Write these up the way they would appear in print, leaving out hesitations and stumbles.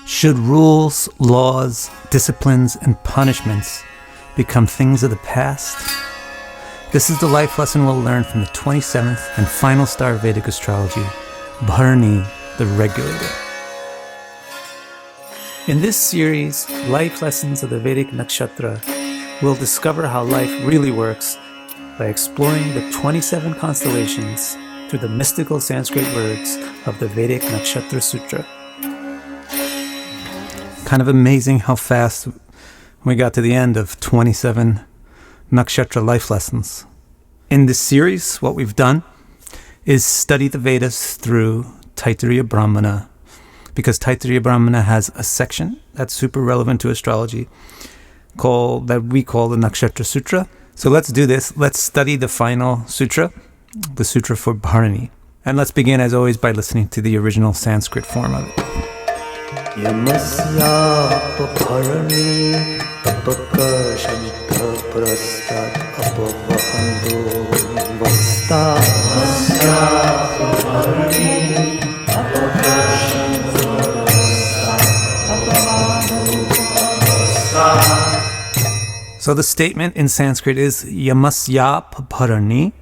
Should rules, laws, disciplines, and punishments become things of the past? This is the life lesson we'll learn from the 27th and final star of Vedic Astrology, Bharaṇī, the Regulator. In this series, Life Lessons of the Vedic Nakshatra, we'll discover how life really works by exploring the 27 constellations through the mystical Sanskrit words of the Vedic Nakshatra Sutra. Kind of amazing how fast we got to the end of 27 Nakshatra life lessons. In this series, what we've done is study the Vedas through Taittiriya Brahmana, because Taittiriya Brahmana has a section that's super relevant to astrology that we call the Nakshatra Sutra. So let's do this. Let's study the final sutra, the Sutra for Bharaṇī. And let's begin, as always, by listening to the original Sanskrit form of it. Yamasya Bharaṇī apakashanta prastat apavahando vastat. Yamasya Bharaṇī apakashanta prastat apavahando vastat. So the statement in Sanskrit is Yamasya Bharaṇī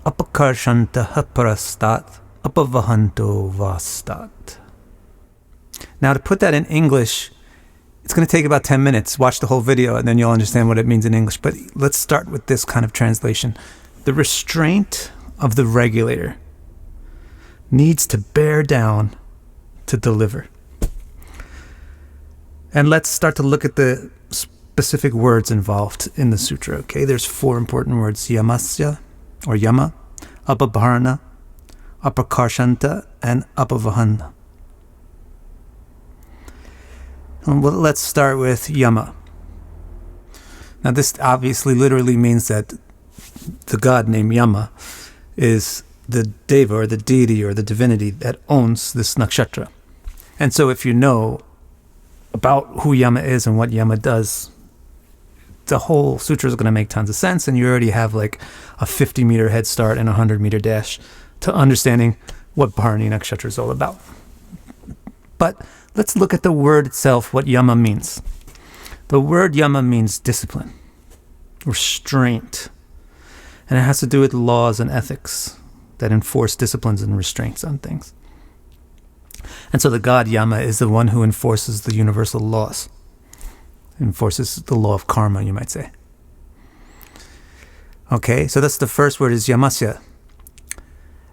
apakashanta prastat apavahanto vastat. Now, to put that in English, it's going to take about 10 minutes. Watch the whole video and then you'll understand what it means in English. But let's start with this kind of translation. The restraint of the regulator needs to bear down to deliver. And let's start to look at the specific words involved in the sutra. Okay, there's 4 important words: Yamasya, or Yama, Apabharana, Aprakarshanta, and Apavahana. Well, let's start with Yama. Now, this obviously literally means that the god named Yama is the deva, or the deity, or the divinity that owns this nakshatra. And so if you know about who Yama is and what Yama does, the whole sutra is going to make tons of sense, and you already have like a 50-meter head start and a 100-meter dash to understanding what Bharaṇī Nakshatra is all about. But let's look at the word itself, what Yama means. The word Yama means discipline, restraint, and it has to do with laws and ethics that enforce disciplines and restraints on things. And so the god Yama is the one who enforces the universal laws, enforces the law of karma, you might say. Okay, so that's the first word, is Yamasya.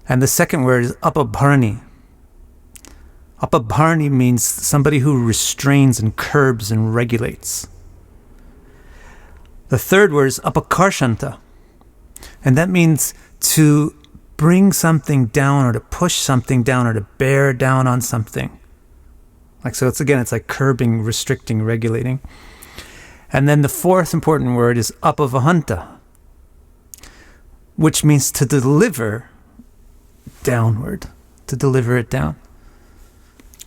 And the second word is Apabharani. Apabharani means somebody who restrains and curbs and regulates. The third word is apakarshanta, and that means to bring something down, or to push something down, or to bear down on something. So it's like curbing, restricting, regulating. And then the fourth important word is apavahanta, which means to deliver downward, to deliver it down.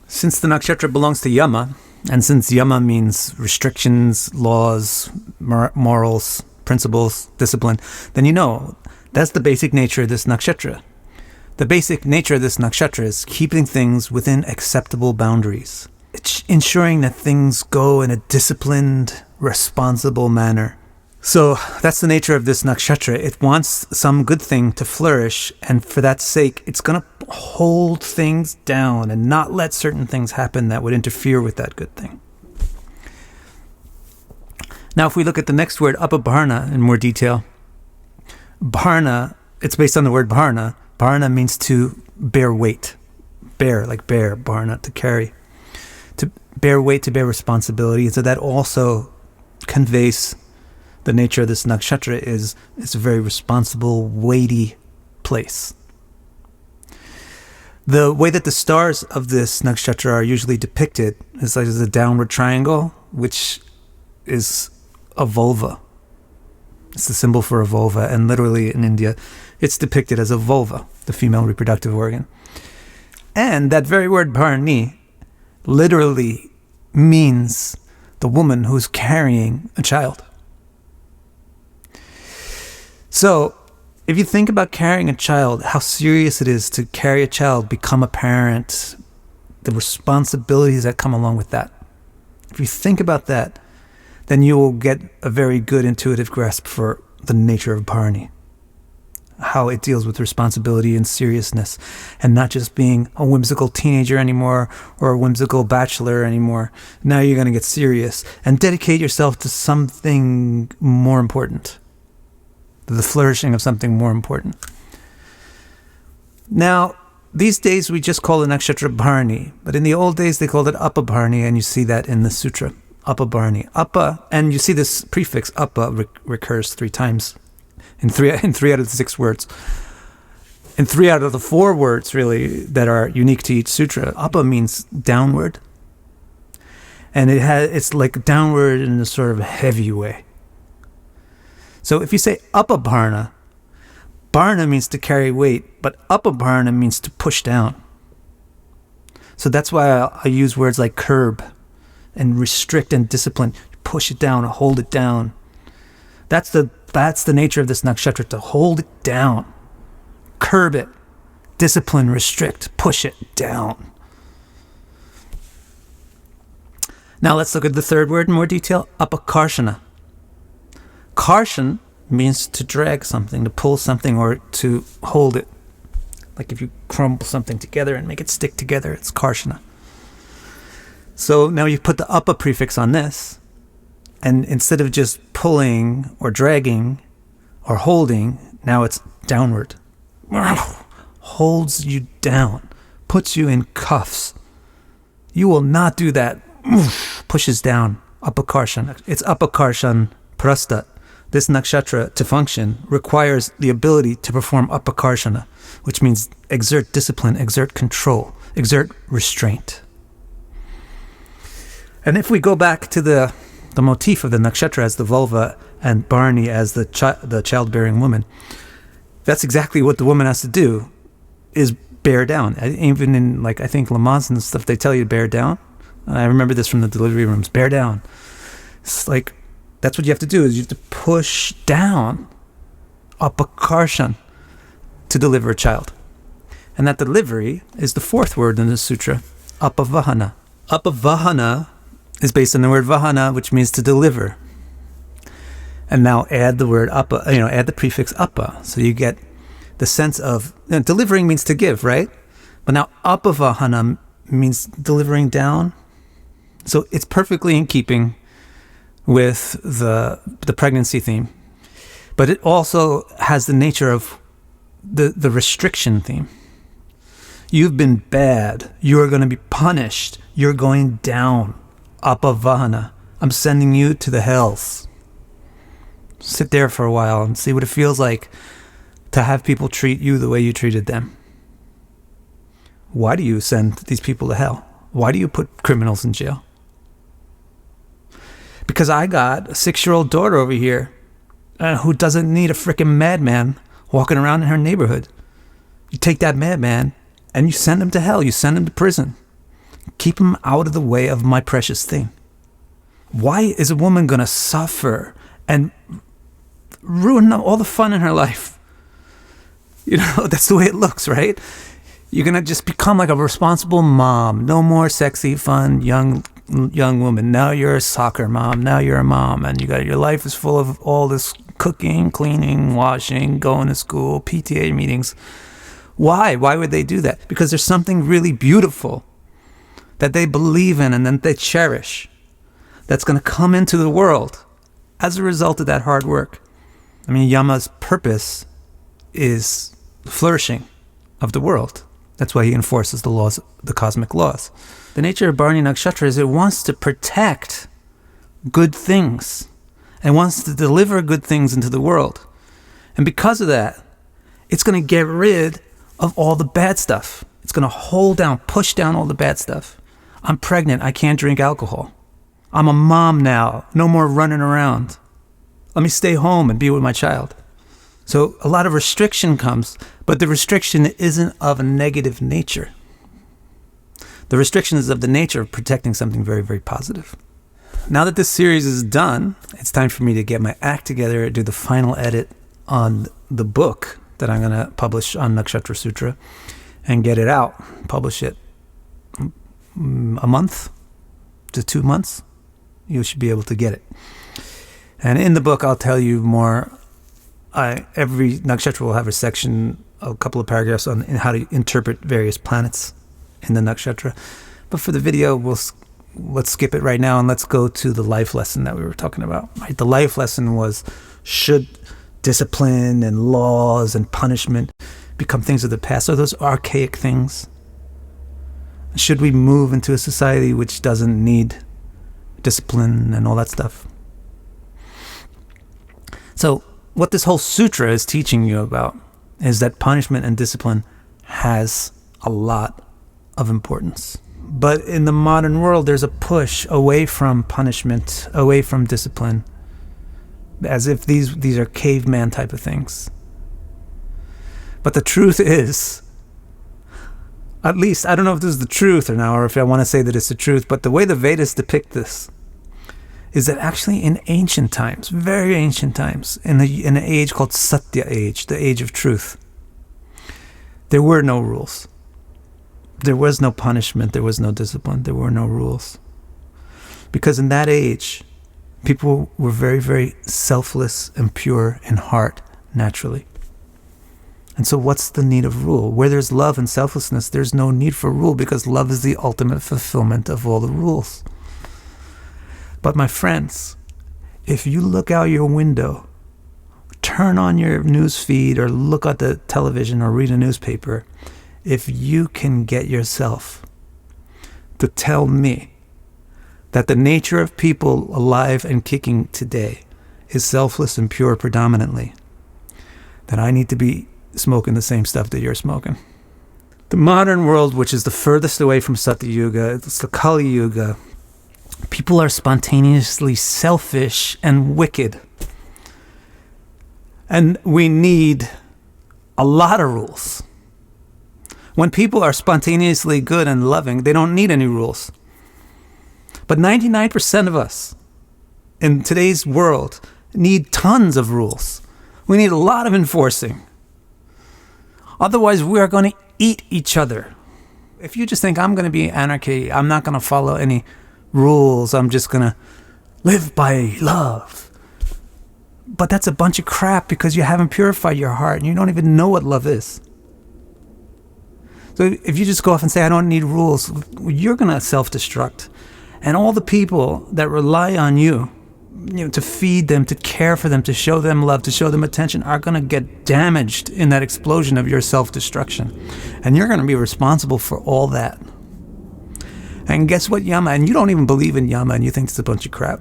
Since the nakshatra belongs to Yama, and since Yama means restrictions, laws, morals, principles, discipline, then you know that's the basic nature of this nakshatra. The basic nature of this nakshatra is keeping things within acceptable boundaries. It's ensuring that things go in a disciplined, responsible manner. So that's the nature of this nakshatra. It wants some good thing to flourish, and for that sake, it's going to hold things down and not let certain things happen that would interfere with that good thing. Now, if we look at the next word, apabharana, in more detail, bharana, it's based on the word bharana. Bharana means to bear weight. Bear, like bear, bharana, to carry. To bear weight, to bear responsibility. So that also conveys the nature of this nakshatra is it's a very responsible, weighty place. The way that the stars of this nakshatra are usually depicted is like a downward triangle, which is a vulva. It's the symbol for a vulva, and literally in India, it's depicted as a vulva, the female reproductive organ. And that very word Bharaṇī literally means the woman who's carrying a child. So, if you think about carrying a child, how serious it is to carry a child, become a parent, the responsibilities that come along with that. If you think about that, then you will get a very good intuitive grasp for the nature of Bharaṇī, how it deals with responsibility and seriousness, and not just being a whimsical teenager anymore or a whimsical bachelor anymore. Now you're going to get serious and dedicate yourself to something more important, to the flourishing of something more important. Now, these days we just call the nakshatra Bharaṇī, but in the old days they called it Apa Bharaṇī, and you see that in the sutra, Apa Bharaṇī. Apa, and you see this prefix Apa recurs 3 times in three out of the 6 words. In 3 out of the 4 words, really, that are unique to each sutra, Apa means downward. And it's like downward in a sort of heavy way. So if you say Apa Bharana, Bharana means to carry weight, but Apa Bharana means to push down. So that's why I use words like curb and restrict and discipline. Push it down, hold it down. That's the nature of this nakshatra, to hold it down, curb it, discipline, restrict, push it down. Now let's look at the 3rd word in more detail, apakarshana. Karshan means to drag something, to pull something, or to hold it. Like if you crumble something together and make it stick together, it's karshana. So now you put the apa prefix on this, and instead of just pulling or dragging or holding, now it's downward. Holds you down, puts you in cuffs. You will not do that. Pushes down. Apakarshan. It's apakarshan prastat. This nakshatra, to function, requires the ability to perform apakarshana, which means exert discipline, exert control, exert restraint. And if we go back to the motif of the nakshatra as the vulva and Bharaṇī as the childbearing woman, that's exactly what the woman has to do, is bear down. Even in, I think, Lamans and stuff, they tell you to bear down. I remember this from the delivery rooms, bear down. It's like, that's what you have to do, is you have to push down, apakarshan, to deliver a child. And that delivery is the 4th word in the sutra, apavahana. Apavahana is based on the word vahana, which means to deliver. And now add the word apa, add the prefix apa, so you get the sense of, delivering means to give, right? But now apavahana means delivering down. So it's perfectly in keeping with the pregnancy theme. But it also has the nature of the restriction theme. You've been bad. You are going to be punished. You're going down. Apavahana. I'm sending you to the hells. Sit there for a while and see what it feels like to have people treat you the way you treated them. Why do you send these people to hell? Why do you put criminals in jail? Because I got a 6-year-old daughter over here who doesn't need a freaking madman walking around in her neighborhood. You take that madman and you send him to hell. You send him to prison. Keep him out of the way of my precious thing. Why is a woman going to suffer and ruin all the fun in her life? That's the way it looks, right? You're going to just become like a responsible mom. No more sexy, fun, young woman. Now you're a soccer mom. Now you're a mom, and your life is full of all this cooking, cleaning, washing, going to school, PTA meetings. Why? Why would they do that? Because there's something really beautiful that they believe in and that they cherish that's going to come into the world as a result of that hard work. I mean, Yama's purpose is the flourishing of the world. That's why he enforces the laws, the cosmic laws. The nature of Bharaṇī Nakshatra is it wants to protect good things and wants to deliver good things into the world. And because of that, it's going to get rid of all the bad stuff. It's going to hold down, push down all the bad stuff. I'm pregnant. I can't drink alcohol. I'm a mom now. No more running around. Let me stay home and be with my child. So a lot of restriction comes, but the restriction isn't of a negative nature. The restriction is of the nature of protecting something very, very positive. Now that this series is done, it's time for me to get my act together, do the final edit on the book that I'm going to publish on Nakshatra Sutra and get it out, publish it. a month to 2 months, you should be able to get it. And in the book, I'll tell you more. Every nakshatra will have a section, a couple of paragraphs on how to interpret various planets in the nakshatra. But for the video, let's skip it right now and let's go to the life lesson that we were talking about. Right? The life lesson was, should discipline and laws and punishment become things of the past? Are those archaic things? Should we move into a society which doesn't need discipline and all that stuff? So what this whole sutra is teaching you about is that punishment and discipline has a lot of importance. But in the modern world, there's a push away from punishment, away from discipline, as if these are caveman type of things. But the truth is, at least, I don't know if this is the truth or not, or if I want to say that it's the truth, but the way the Vedas depict this is that actually in ancient times, very ancient times, in an age called Satya age, the age of truth, there were no rules. There was no punishment, there was no discipline, there were no rules. Because in that age, people were very, very selfless and pure in heart, naturally. And so what's the need of rule? Where there's love and selflessness, there's no need for rule, because love is the ultimate fulfillment of all the rules. But my friends, if you look out your window, turn on your news feed or look at the television or read a newspaper, if you can get yourself to tell me that the nature of people alive and kicking today is selfless and pure predominantly, then I need to be smoking the same stuff that you're smoking. The modern world, which is the furthest away from Satya Yuga, it's the Kali Yuga, people are spontaneously selfish and wicked. And we need a lot of rules. When people are spontaneously good and loving, they don't need any rules. But 99% of us in today's world need tons of rules. We need a lot of enforcing. Otherwise, we are going to eat each other. If you just think, I'm going to be anarchy, I'm not going to follow any rules, I'm just going to live by love. But that's a bunch of crap, because you haven't purified your heart and you don't even know what love is. So if you just go off and say, I don't need rules, you're going to self-destruct. And all the people that rely on you, to feed them, to care for them, to show them love, to show them attention, are going to get damaged in that explosion of your self-destruction. And you're going to be responsible for all that. And guess what, Yama? And you don't even believe in Yama, and you think it's a bunch of crap.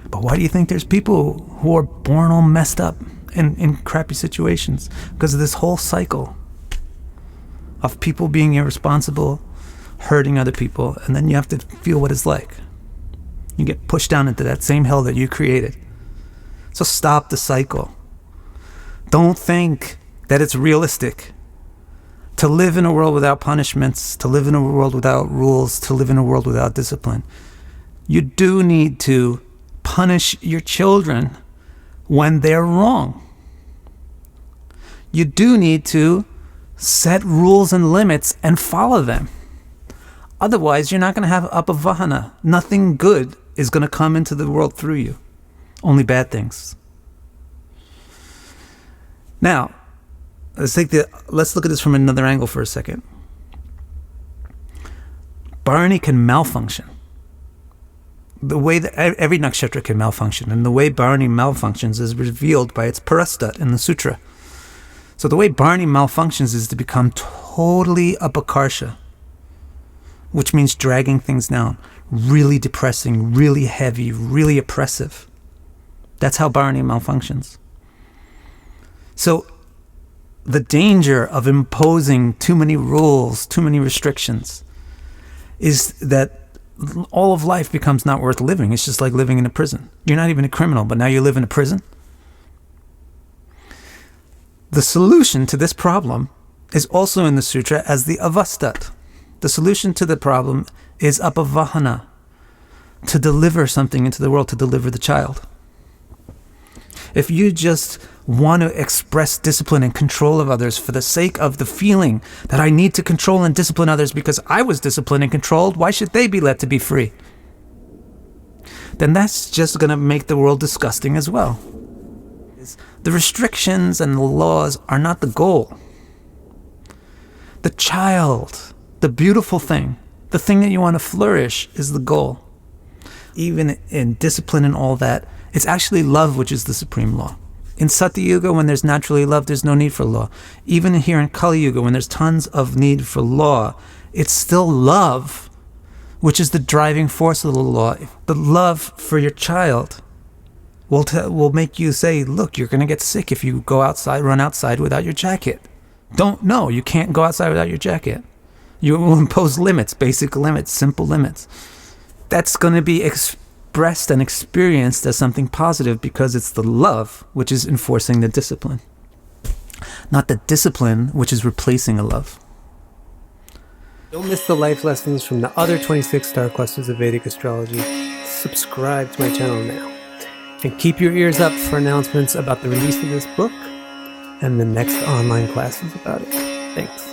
But why do you think there's people who are born all messed up in crappy situations? Because of this whole cycle of people being irresponsible, hurting other people, and then you have to feel what it's like. You get pushed down into that same hell that you created. So stop the cycle. Don't think that it's realistic to live in a world without punishments, to live in a world without rules, to live in a world without discipline. You do need to punish your children when they're wrong. You do need to set rules and limits and follow them. Otherwise, you're not going to have apavahana. Nothing good is going to come into the world through you. Only bad things. Now, let's look at this from another angle for a second. Bharaṇī can malfunction. The way that every nakshatra can malfunction, and the way Bharaṇī malfunctions is revealed by its parastat in the sutra. So the way Bharaṇī malfunctions is to become totally apakarsha, which means dragging things down, really depressing, really heavy, really oppressive. That's how Bharaṇī malfunctions. So the danger of imposing too many rules, too many restrictions, is that all of life becomes not worth living. It's just like living in a prison. You're not even a criminal, but now you live in a prison. The solution to this problem is also in the sutra as the avastat. The solution to the problem is apavahana, to deliver something into the world, to deliver the child. If you just want to express discipline and control of others for the sake of the feeling that I need to control and discipline others because I was disciplined and controlled, why should they be let to be free? Then that's just going to make the world disgusting as well. The restrictions and the laws are not the goal. The child, the beautiful thing, the thing that you want to flourish is the goal. Even in discipline and all that, it's actually love which is the supreme law. In Satya Yuga, when there's naturally love, there's no need for law. Even here in Kali Yuga, when there's tons of need for law, it's still love which is the driving force of the law. The love for your child will make you say, look, you're going to get sick if you go outside, run outside without your jacket. No, you can't go outside without your jacket. You will impose limits, basic limits, simple limits. That's going to be expressed and experienced as something positive because it's the love which is enforcing the discipline, not the discipline which is replacing a love. Don't miss the life lessons from the other 26 star clusters of Vedic astrology. Subscribe to my channel now. And keep your ears up for announcements about the release of this book and the next online classes about it. Thanks.